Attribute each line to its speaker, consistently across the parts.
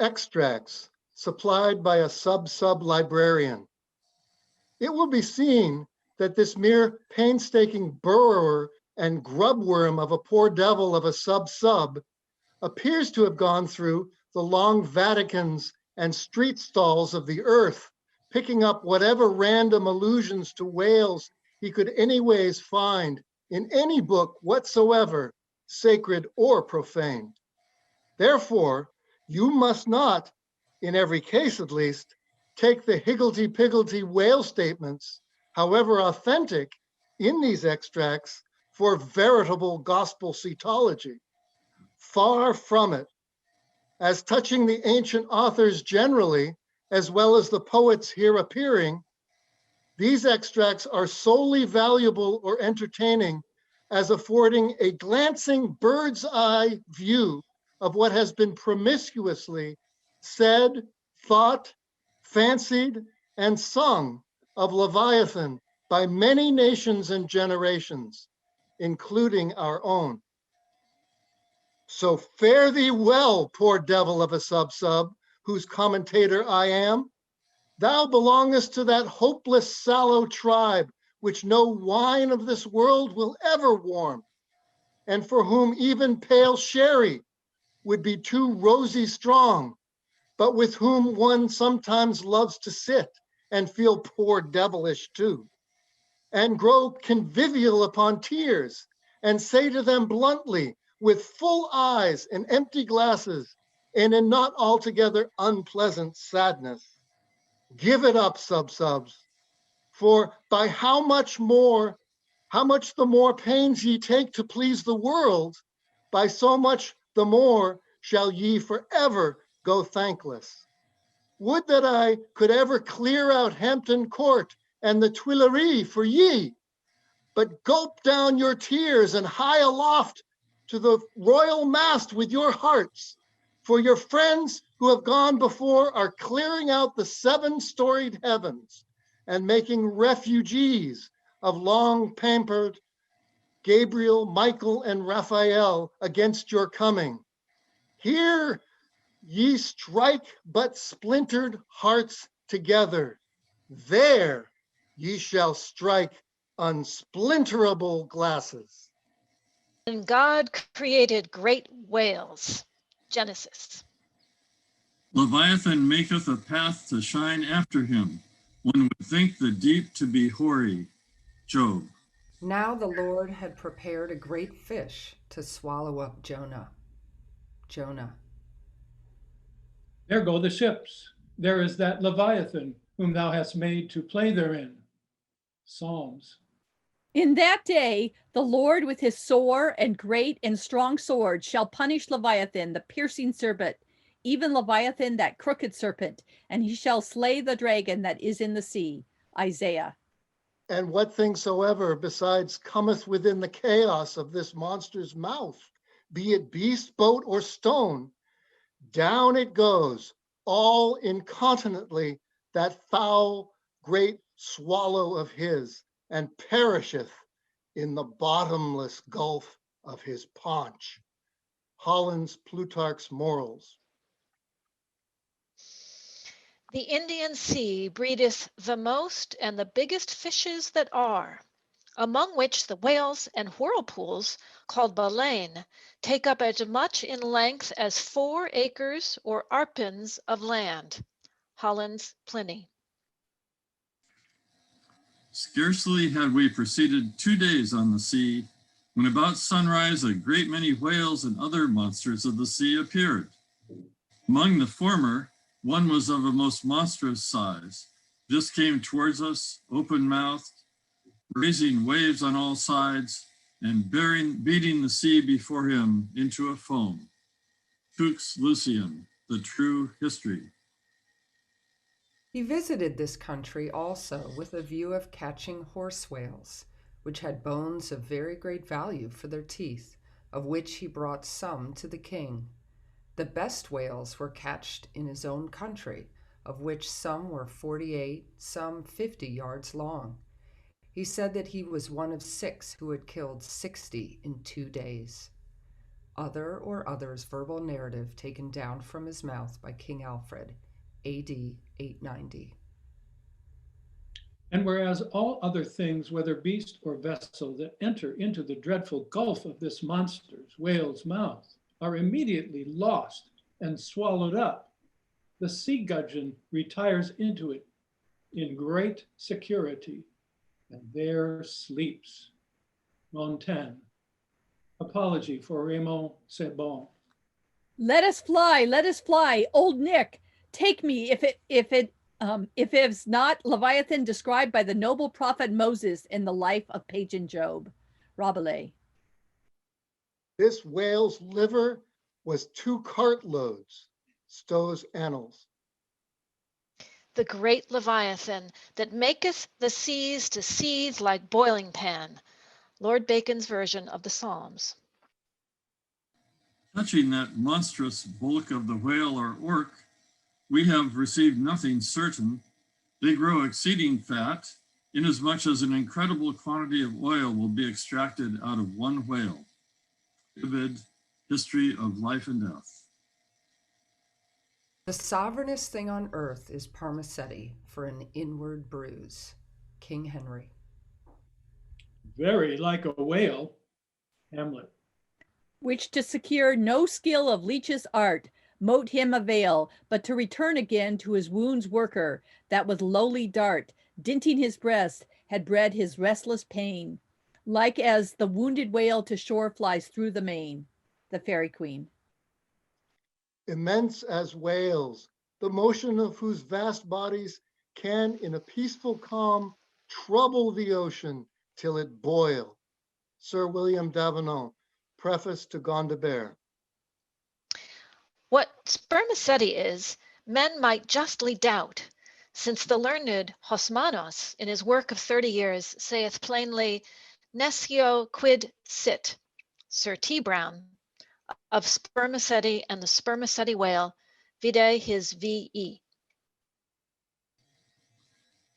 Speaker 1: extracts supplied by a sub-librarian. It will be seen that this mere painstaking burrower and grubworm of a poor devil of a sub appears to have gone through the long Vaticans and street stalls of the earth, picking up whatever random allusions to whales he could anyways find in any book whatsoever, sacred or profane. Therefore, you must not, in every case at least, take the higgledy-piggledy whale statements, however authentic, in these extracts for veritable gospel cetology. Far from it. As touching the ancient authors generally, as well as the poets here appearing, these extracts are solely valuable or entertaining as affording a glancing bird's eye view of what has been promiscuously said, thought, fancied, and sung of Leviathan by many nations and generations, including our own. So fare thee well, poor devil of a sub, whose commentator I am. Thou belongest to that hopeless, sallow tribe which no wine of this world will ever warm, and for whom even pale sherry would be too rosy strong, but with whom one sometimes loves to sit and feel poor devilish too, and grow convivial upon tears, and say to them bluntly, with full eyes and empty glasses, and in not altogether unpleasant sadness, give it up, subs, for by how much the more pains ye take to please the world, by so much the more shall ye forever go thankless. Would that I could ever clear out Hampton Court and the Tuileries for ye, but gulp down your tears and hie aloft to the royal mast with your hearts, for your friends who have gone before are clearing out the 7-storied heavens and making refugees of long-pampered Gabriel, Michael, and Raphael against your coming. Here ye strike but splintered hearts together. There ye shall strike unsplinterable glasses.
Speaker 2: And God created great whales. Genesis.
Speaker 3: Leviathan maketh a path to shine after him. One would think the deep to be hoary. Job.
Speaker 4: Now the Lord had prepared a great fish to swallow up Jonah. Jonah.
Speaker 5: There go the ships. There is that Leviathan whom thou hast made to play therein. Psalms.
Speaker 6: In that day, the Lord with his sore and great and strong sword shall punish Leviathan, the piercing serpent, even Leviathan, that crooked serpent, and he shall slay the dragon that is in the sea. Isaiah.
Speaker 1: And what thing soever besides cometh within the chaos of this monster's mouth, be it beast, boat, or stone, down it goes, all incontinently, that foul great swallow of his, and perisheth in the bottomless gulf of his paunch. Holland's Plutarch's Morals.
Speaker 2: The Indian Sea breedeth the most and the biggest fishes that are, among which the whales and whirlpools, called baleine, take up as much in length as 4 acres or arpins of land. Holland's Pliny.
Speaker 3: Scarcely had we proceeded 2 days on the sea, when about sunrise a great many whales and other monsters of the sea appeared. Among the former, one was of a most monstrous size. This came towards us, open-mouthed, raising waves on all sides, and beating the sea before him into a foam. Fuchs Lucian, The True History.
Speaker 4: He visited this country also with a view of catching horse whales, which had bones of very great value for their teeth, of which he brought some to the king. The best whales were catched in his own country, of which some were 48, some 50 yards long. He said that he was one of 6 who had killed 60 in 2 days. other or others' verbal narrative taken down from his mouth by King Alfred, AD 890.
Speaker 5: And whereas all other things, whether beast or vessel, that enter into the dreadful gulf of this monster's, whale's mouth, are immediately lost and swallowed up, the sea gudgeon retires into it in great security, and there sleeps. Montaigne. Apology for Raymond Sebon.
Speaker 6: Let us fly, old Nick. Take me if it's not Leviathan described by the noble prophet Moses in the life of pagan Job. Rabelais.
Speaker 1: This whale's liver was 2 cartloads. Stowe's Annals.
Speaker 2: The great Leviathan that maketh the seas to seethe like boiling pan. Lord Bacon's version of the Psalms.
Speaker 3: Touching that monstrous bulk of the whale or orc, we have received nothing certain. They grow exceeding fat, inasmuch as an incredible quantity of oil will be extracted out of one whale. Ibid, History of Life and Death.
Speaker 4: The sovereignest thing on earth is Parmacetti for an inward bruise. King Henry.
Speaker 5: Very like a whale. Hamlet.
Speaker 6: Which to secure no skill of leech's art mote him avail, but to return again to his wounds worker, that with lowly dart, dinting his breast, had bred his restless pain, like as the wounded whale to shore flies through the main. The Fairy Queen.
Speaker 1: Immense as whales, the motion of whose vast bodies can in a peaceful calm trouble the ocean till it boil. Sir William Davenant, Preface to Gondibert.
Speaker 2: What spermaceti is, men might justly doubt, since the learned Hosmanos, in his work of 30 years, saith plainly, nescio quid sit. Sir T. Brown, of spermaceti and the spermaceti whale, vide his V.E.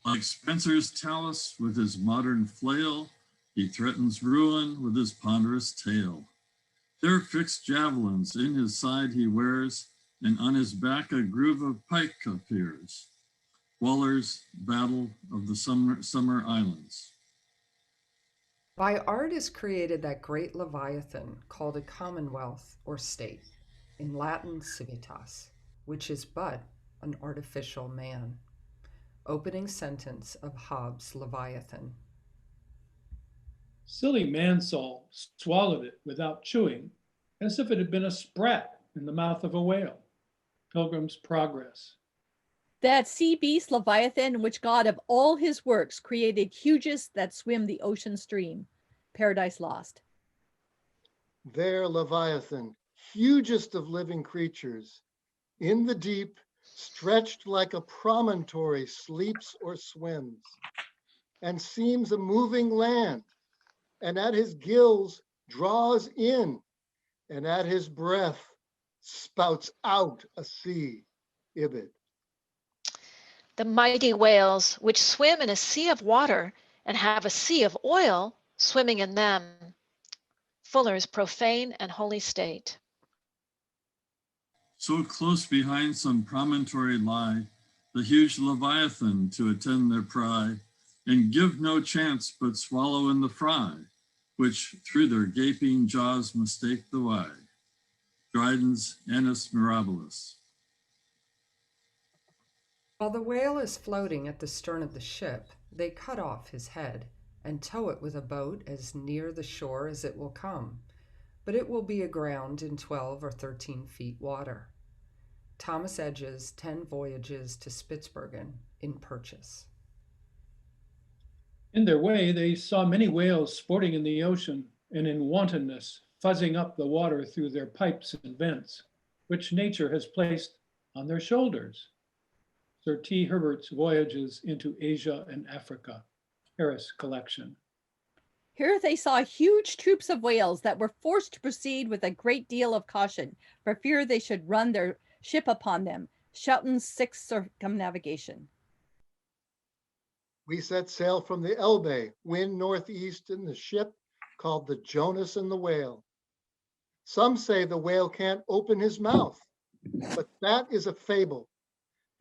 Speaker 3: Like Spencer's talus with his modern flail, he threatens ruin with his ponderous tail. There fixed javelins in his side he wears, and on his back a groove of pike appears. Waller's Battle of the Summer Islands.
Speaker 4: By art is created that great Leviathan called a commonwealth or state, in Latin civitas, which is but an artificial man. Opening sentence of Hobbes' Leviathan.
Speaker 5: Silly Mansell swallowed it without chewing, as if it had been a sprat in the mouth of a whale. Pilgrim's Progress.
Speaker 6: That sea beast Leviathan, which God of all his works created hugest that swim the ocean stream. Paradise Lost.
Speaker 1: There Leviathan, hugest of living creatures, in the deep, stretched like a promontory, sleeps or swims, and seems a moving land, and at his gills draws in, and at his breath spouts out a sea. Ibid.
Speaker 2: The mighty whales, which swim in a sea of water and have a sea of oil swimming in them. Fuller's Profane and Holy State.
Speaker 3: So close behind some promontory lie the huge Leviathan to attend their pry, and give no chance but swallow in the fry, which through their gaping jaws mistake the why. Dryden's Annus Mirabilis.
Speaker 4: While the whale is floating at the stern of the ship, they cut off his head and tow it with a boat as near the shore as it will come, but it will be aground in 12 or 13 feet water. Thomas Edge's 10 Voyages to Spitzbergen in Purchas.
Speaker 5: In their way, they saw many whales sporting in the ocean and in wantonness, fuzzing up the water through their pipes and vents, which nature has placed on their shoulders. Sir T. Herbert's Voyages into Asia and Africa, Harris Collection.
Speaker 6: Here they saw huge troops of whales that were forced to proceed with a great deal of caution, for fear they should run their ship upon them. Shelton's Sixth Circumnavigation.
Speaker 1: We set sail from the Elbe, wind northeast in the ship called the Jonas and the Whale. Some say the whale can't open his mouth, but that is a fable.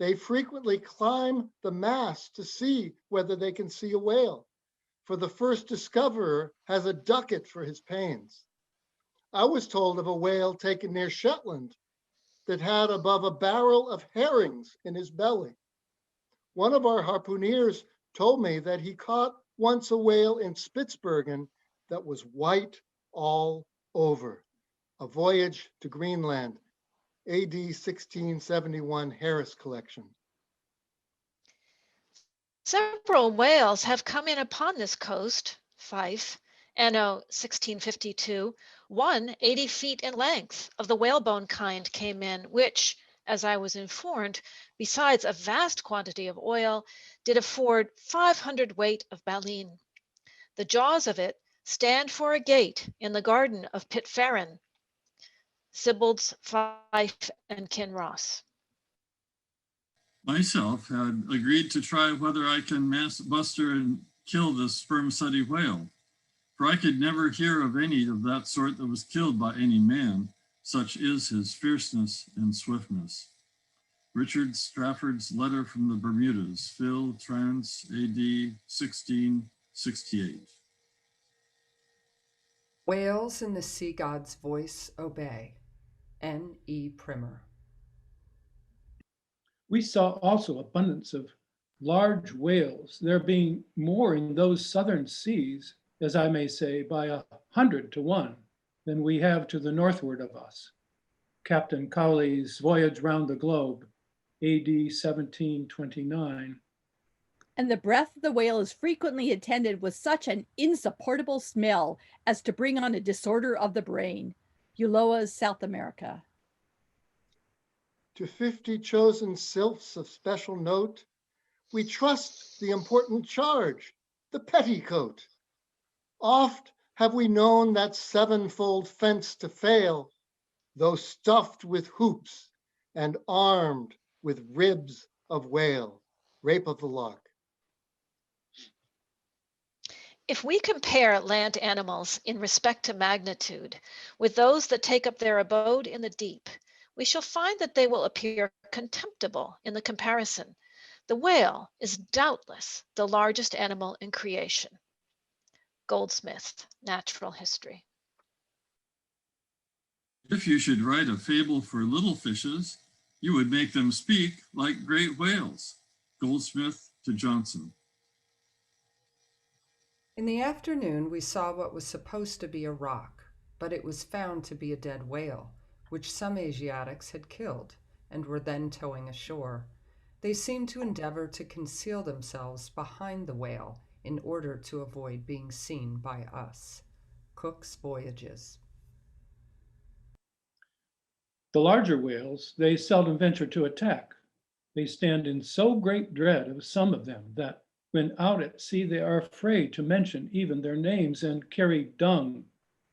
Speaker 1: They frequently climb the mast to see whether they can see a whale, for the first discoverer has a ducat for his pains. I was told of a whale taken near Shetland that had above a barrel of herrings in his belly. One of our harpooneers told me that he caught once a whale in Spitsbergen that was white all over. A Voyage to Greenland, AD 1671 Harris collection.
Speaker 2: Several whales have come in upon this coast, Fife, anno 1652. One 80 feet in length of the whalebone kind came in, which, as I was informed, besides a vast quantity of oil, did afford 500 weight of baleen. The jaws of it stand for a gate in the garden of Pitferren. Sibbald's, Fife, and Kinross.
Speaker 3: Myself had agreed to try whether I can muster and kill this sperm-sucking whale, for I could never hear of any of that sort that was killed by any man, such is his fierceness and swiftness. Richard Strafford's letter from the Bermudas, Phil Trans, AD 1668.
Speaker 4: Whales in the sea god's voice obey. N. E. Primer.
Speaker 5: We saw also abundance of large whales, there being more in those southern seas, as I may say, by 100 to 1 than we have to the northward of us. Captain Cowley's Voyage Round the Globe, AD 1729.
Speaker 6: And the breath of the whale is frequently attended with such an insupportable smell as to bring on a disorder of the brain. Ulloa's South America.
Speaker 1: To 50 chosen sylphs of special note, we trust the important charge, the petticoat. Oft have we known that sevenfold fence to fail, though stuffed with hoops and armed with ribs of whale. Rape of the Lock.
Speaker 2: If we compare land animals in respect to magnitude with those that take up their abode in the deep, we shall find that they will appear contemptible in the comparison. The whale is doubtless the largest animal in creation. Goldsmith, Natural History.
Speaker 3: If you should write a fable for little fishes, you would make them speak like great whales. Goldsmith to Johnson.
Speaker 4: In the afternoon, we saw what was supposed to be a rock, but it was found to be a dead whale, which some Asiatics had killed and were then towing ashore. They seemed to endeavor to conceal themselves behind the whale in order to avoid being seen by us. Cook's Voyages.
Speaker 5: The larger whales, they seldom venture to attack. They stand in so great dread of some of them that when out at sea, they are afraid to mention even their names and carry dung,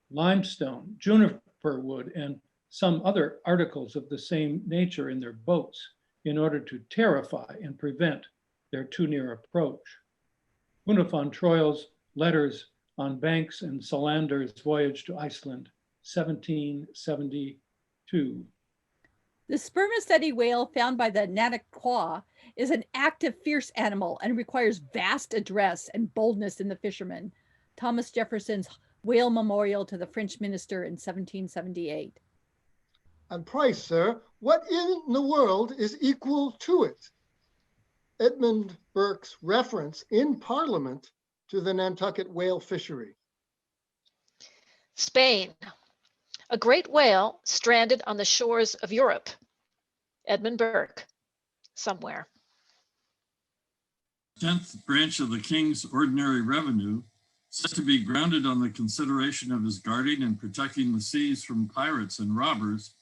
Speaker 5: limestone, juniper wood, and some other articles of the same nature in their boats in order to terrify and prevent their too near approach. Una von Troil's Letters on Banks and Solander's Voyage to Iceland, 1772.
Speaker 6: The spermaceti whale found by the Nantucket is an active, fierce animal and requires vast address and boldness in the fisherman. Thomas Jefferson's Whale Memorial to the French Minister in 1778.
Speaker 1: And price, sir, what in the world is equal to it? Edmund Burke's reference in Parliament to the Nantucket whale fishery.
Speaker 2: Spain, a great whale stranded on the shores of Europe. Edmund Burke, somewhere.
Speaker 3: 10th branch of the King's ordinary revenue, said to be grounded on the consideration of his guarding and protecting the seas from pirates and robbers,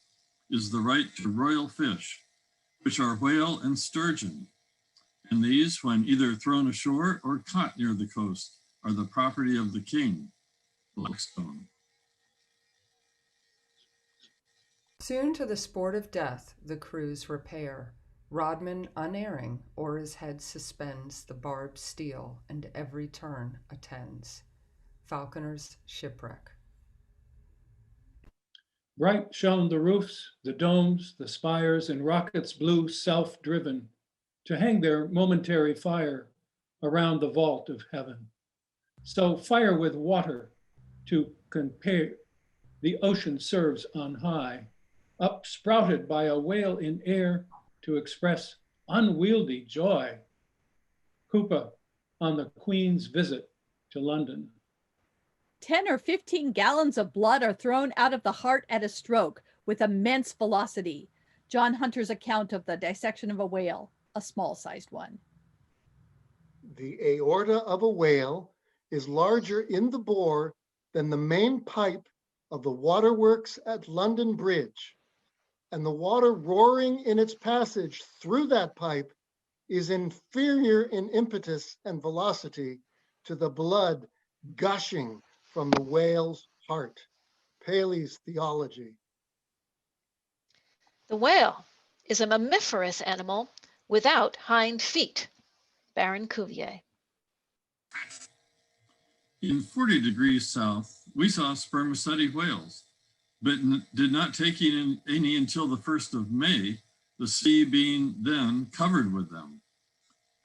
Speaker 3: is the right to royal fish, which are whale and sturgeon. And these, when either thrown ashore or caught near the coast, are the property of the king. Blackstone.
Speaker 4: Soon to the sport of death the crews repair. Rodman unerring o'er his head suspends the barbed steel, and every turn attends. Falconer's Shipwreck.
Speaker 5: Bright shone the roofs, the domes, the spires, and rockets blue self-driven to hang their momentary fire around the vault of heaven. So fire with water to compare the ocean serves on high, up sprouted by a whale in air to express unwieldy joy. Koopa on the Queen's visit to London.
Speaker 6: 10 or 15 gallons of blood are thrown out of the heart at a stroke with immense velocity. John Hunter's account of the dissection of a whale, a small-sized one.
Speaker 1: The aorta of a whale is larger in the bore than the main pipe of the waterworks at London Bridge, and the water roaring in its passage through that pipe is inferior in impetus and velocity to the blood gushing from the whale's heart. Paley's Theology.
Speaker 2: The whale is a mammiferous animal without hind feet. Baron Cuvier.
Speaker 3: In 40 degrees south, we saw spermaceti whales, but did not take in any until the 1st of May, the sea being then covered with them.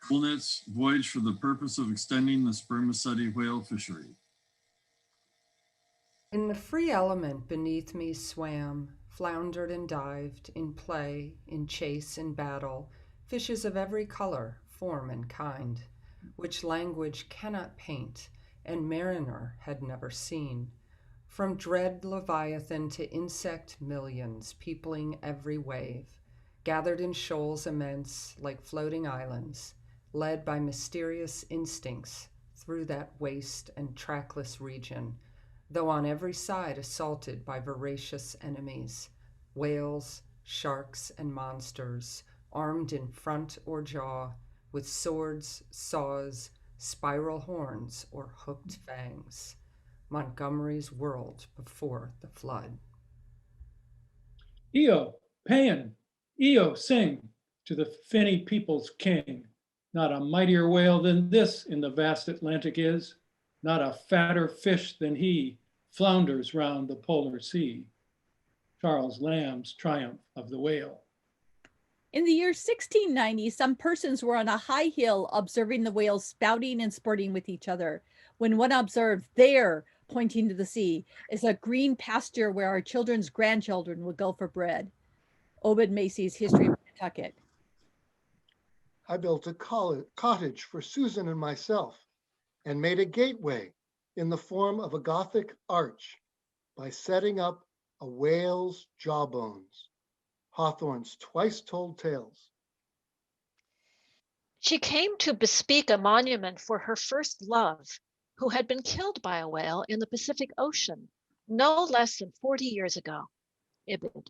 Speaker 3: Coolnets voyaged for the purpose of extending the spermaceti whale fishery.
Speaker 4: In the free element beneath me swam, floundered and dived, in play, in chase, in battle, fishes of every color, form, and kind, which language cannot paint, and mariner had never seen. From dread Leviathan to insect millions peopling every wave, gathered in shoals immense like floating islands, led by mysterious instincts through that waste and trackless region, though on every side assaulted by voracious enemies, whales, sharks, and monsters, armed in front or jaw, with swords, saws, spiral horns, or hooked fangs. Montgomery's World Before the Flood.
Speaker 5: Io, paean, Io, sing to the finny people's king. Not a mightier whale than this in the vast Atlantic is, not a fatter fish than he flounders round the polar sea. Charles Lamb's Triumph of the Whale.
Speaker 6: In the year 1690, some persons were on a high hill observing the whales spouting and sporting with each other, when one observed, there, pointing to the sea, is a green pasture where our children's grandchildren will go for bread. Obed Macy's History of Nantucket.
Speaker 1: I built a cottage for Susan and myself and made a gateway in the form of a Gothic arch by setting up a whale's jawbones. Hawthorne's Twice Told Tales.
Speaker 2: She came to bespeak a monument for her first love, who had been killed by a whale in the Pacific Ocean no less than 40 years ago. Ibid.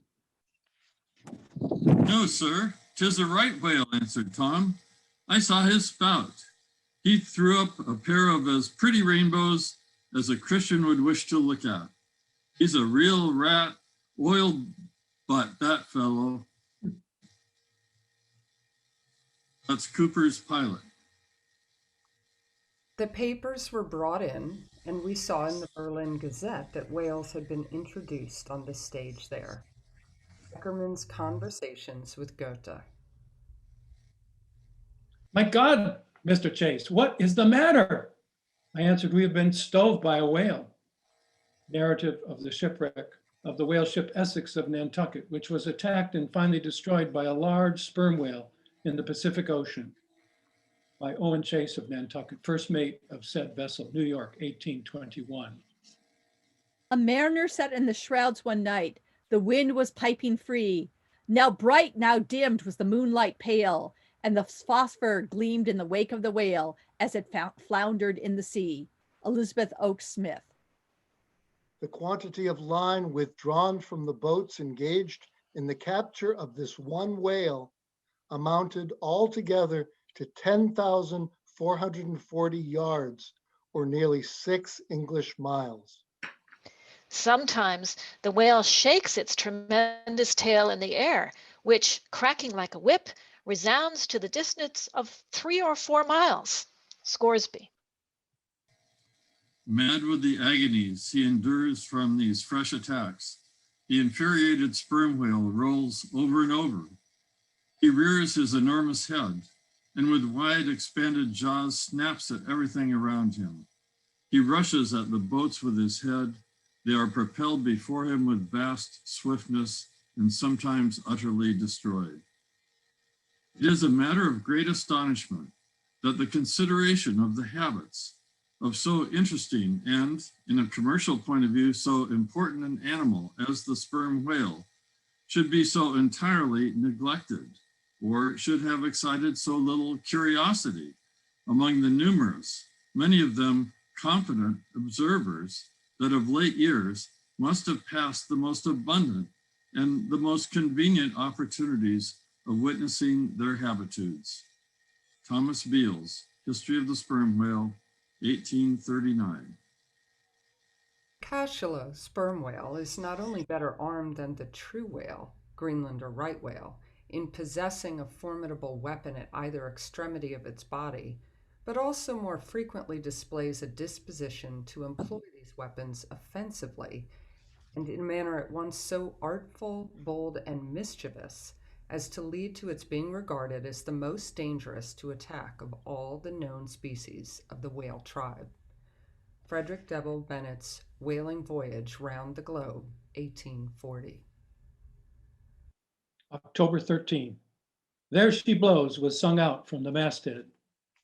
Speaker 3: No, sir, 'tis a right whale, answered Tom. I saw his spout. He threw up a pair of as pretty rainbows as a Christian would wish to look at. He's a real rat, oil butt, that fellow. That's Cooper's Pilot.
Speaker 4: The papers were brought in, and we saw in the Berlin Gazette that whales had been introduced on the stage there. Eckermann's Conversations with Goethe.
Speaker 5: My God, Mr. Chase, what is the matter? I answered, we have been stove by a whale. Narrative of the shipwreck of the whale ship Essex of Nantucket, which was attacked and finally destroyed by a large sperm whale in the Pacific Ocean, by Owen Chase of Nantucket, first mate of said vessel, New York, 1821.
Speaker 6: A mariner sat in the shrouds one night. The wind was piping free. Now bright, now dimmed was the moonlight pale, and the phosphor gleamed in the wake of the whale as it floundered in the sea. Elizabeth Oakes Smith.
Speaker 1: The quantity of line withdrawn from the boats engaged in the capture of this one whale amounted altogether to 10,440 yards, or nearly 6 English miles.
Speaker 2: Sometimes the whale shakes its tremendous tail in the air, which, cracking like a whip, resounds to the distance of 3 or 4 miles. Scoresby.
Speaker 3: Mad with the agonies he endures from these fresh attacks, The infuriated sperm whale rolls over and over. He rears his enormous head and with wide expanded jaws snaps at everything around him. He rushes at the boats with his head. They are propelled before him with vast swiftness and sometimes utterly destroyed. It is a matter of great astonishment that the consideration of the habits of so interesting and, in a commercial point of view, so important an animal as the sperm whale should be so entirely neglected, or should have excited so little curiosity among the numerous, many of them confident observers that of late years must have passed the most abundant and the most convenient opportunities of witnessing their habitudes. Thomas Beale's History of the Sperm Whale, 1839.
Speaker 4: Cachalot sperm whale is not only better armed than the true whale, Greenland or right whale, in possessing a formidable weapon at either extremity of its body, but also more frequently displays a disposition to employ these weapons offensively and in a manner at once so artful, bold, and mischievous as to lead to its being regarded as the most dangerous to attack of all the known species of the whale tribe. Frederick Devil Bennett's Whaling Voyage Round the Globe, 1840.
Speaker 5: October 13. There She Blows was sung out from the masthead.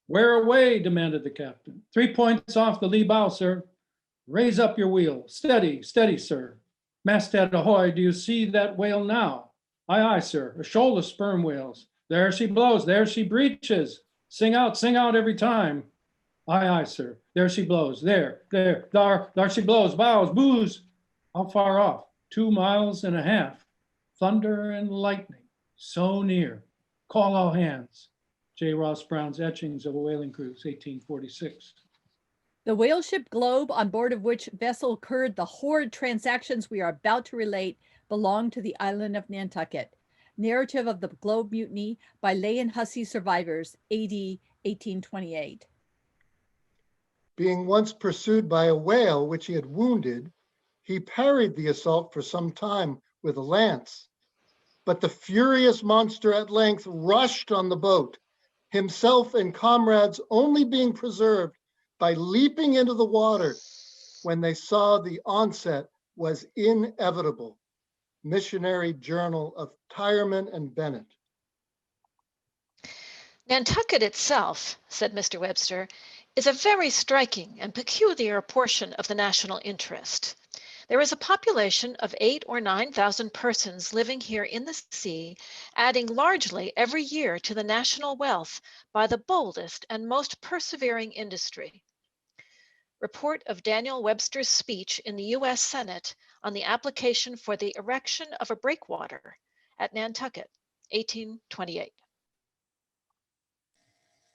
Speaker 5: Where away? Demanded the captain. 3 points off the lee bow, sir. Raise up your wheel. Steady, steady, sir. Masthead ahoy, do you see that whale now? Aye, aye, sir. A shoal of sperm whales. There she blows, there she breaches. Sing out every time. Aye, aye, sir. There she blows. There she blows. Bows, booze. How far off? 2.5 miles. Thunder and lightning. So near. Call all hands. J. Ross Brown's Etchings of a Whaling Cruise, 1846.
Speaker 6: The whale ship Globe, on board of which vessel occurred the horrid transactions we are about to relate, belonged to the island of Nantucket. Narrative of the Globe Mutiny by Lay and Hussey survivors, A.D. 1828.
Speaker 1: Being once pursued by a whale which he had wounded, he parried the assault for some time with a lance. But the furious monster at length rushed on the boat, himself and comrades only being preserved by leaping into the water when they saw the onset was inevitable. Missionary Journal of Tyerman and Bennett.
Speaker 2: Nantucket itself, said Mr. Webster, is a very striking and peculiar portion of the national interest. There is a population of 8,000 or 9,000 persons living here in the sea, adding largely every year to the national wealth by the boldest and most persevering industry. Report of Daniel Webster's speech in the U.S. Senate on the application for the erection of a breakwater at Nantucket, 1828.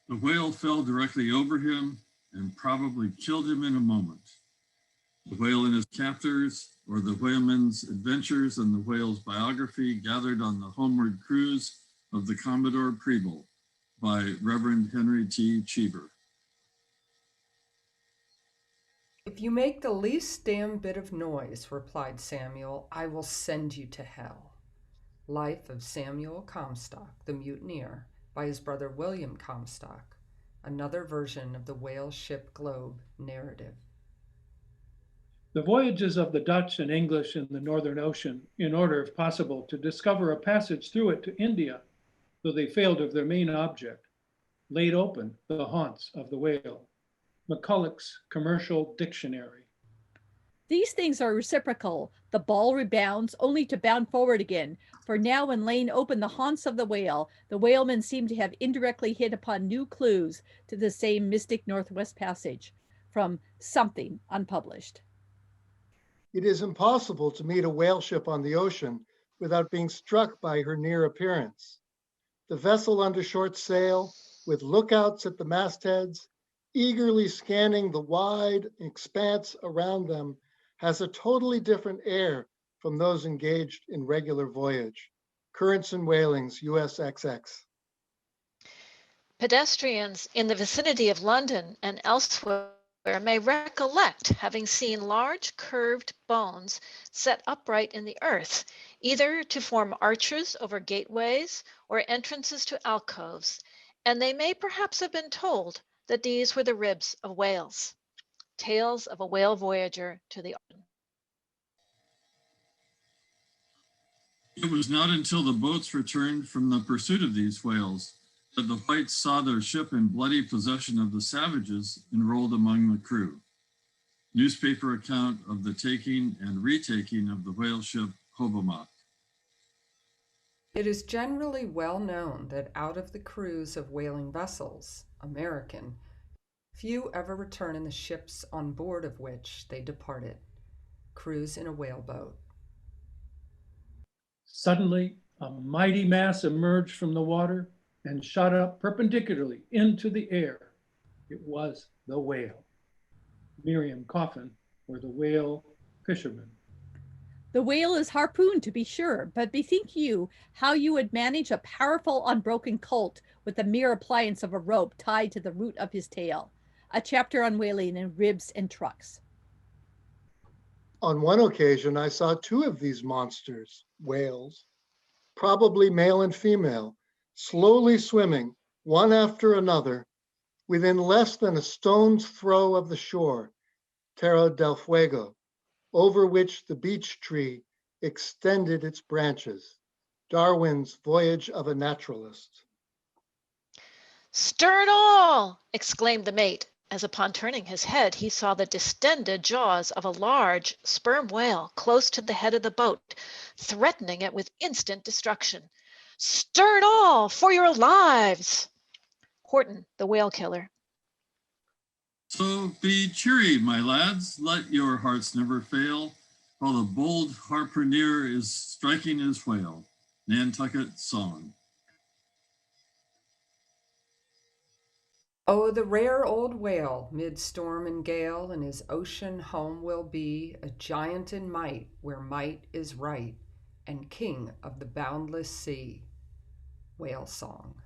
Speaker 3: The whale fell directly over him and probably killed him in a moment. The whale and his captors, or the whaleman's adventures and the whale's biography, gathered on the homeward cruise of the Commodore Preble by Reverend Henry T. Cheever.
Speaker 4: If you make the least damn bit of noise, replied Samuel, I will send you to hell. Life of Samuel Comstock, the Mutineer, by his brother William Comstock, another version of the whale ship Globe narrative.
Speaker 5: The voyages of the Dutch and English in the Northern Ocean, in order, if possible, to discover a passage through it to India, though they failed of their main object, laid open the haunts of the whale. McCulloch's Commercial Dictionary.
Speaker 6: These things are reciprocal. The ball rebounds only to bound forward again. For now, when laying open the haunts of the whalemen seem to have indirectly hit upon new clues to the same mystic Northwest Passage. From Something, unpublished.
Speaker 1: It is impossible to meet a whale ship on the ocean without being struck by her near appearance. The vessel under short sail, with lookouts at the mastheads, eagerly scanning the wide expanse around them, has a totally different air from those engaged in regular voyage. Currents and Whalings, USXX.
Speaker 2: Pedestrians in the vicinity of London and elsewhere may recollect having seen large curved bones set upright in the earth, either to form arches over gateways or entrances to alcoves, and they may perhaps have been told that these were the ribs of whales. Tales of a Whale Voyager to the Ocean.
Speaker 3: It was not until the boats returned from the pursuit of these whales that the whites saw their ship in bloody possession of the savages enrolled among the crew. Newspaper account of the taking and retaking of the whale ship Hobomok.
Speaker 4: It is generally well known that out of the crews of whaling vessels, American, few ever return in the ships on board of which they departed. Cruise in a whaleboat.
Speaker 5: Suddenly, a mighty mass emerged from the water and shot up perpendicularly into the air. It was the whale. Miriam Coffin, or the whale fisherman.
Speaker 6: The whale is harpooned, to be sure, but bethink you how you would manage a powerful unbroken colt with the mere appliance of a rope tied to the root of his tail. A chapter on whaling in Ribs and Trucks.
Speaker 1: On one occasion, I saw two of these monsters, whales, probably male and female, slowly swimming, one after another, within less than a stone's throw of the shore, Terra del Fuego, over which the beech tree extended its branches. Darwin's Voyage of a Naturalist.
Speaker 2: "Stern all!" exclaimed the mate, as upon turning his head he saw the distended jaws of a large sperm whale close to the head of the boat, threatening it with instant destruction. "Stern all, for your lives!" Horton, the whale killer.
Speaker 3: So be cheery, my lads, let your hearts never fail, while the bold harpooner is striking his whale. Nantucket Song.
Speaker 4: Oh, the rare old whale, mid storm and gale, in his ocean home will be, a giant in might, where might is right, and king of the boundless sea. Whale Song.